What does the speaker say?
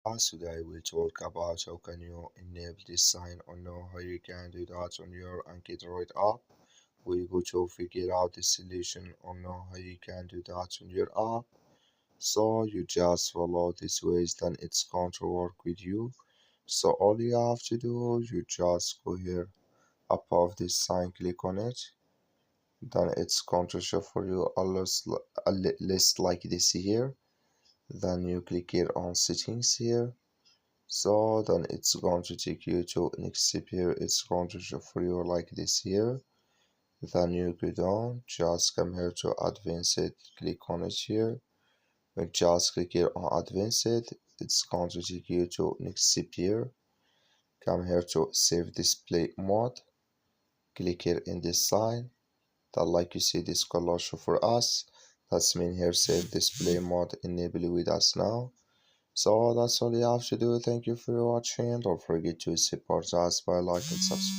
Today we'll talk about how can you enable this sign or know how you can do that on your AnkiDroid app. We go to figure out the solution or know how you can do that on your app. So you just follow these ways, then it's going to work with you. So all you have to do, you just go here above this sign, click on it. Then it's going to show for you a list like this here. Then you click here on settings here. So then it's going to take you to next step here. It's going to show for you like this here. Then you go down, just come here to advanced, click on it here. When just click here on advanced, it's going to take you to next step here. Come here to save display mode. Click here in this sign. That like you see this color show for us. That's mean here save display mode enable with us now. So that's all you have to do. Thank you for watching. Don't forget to support us by like and subscribe.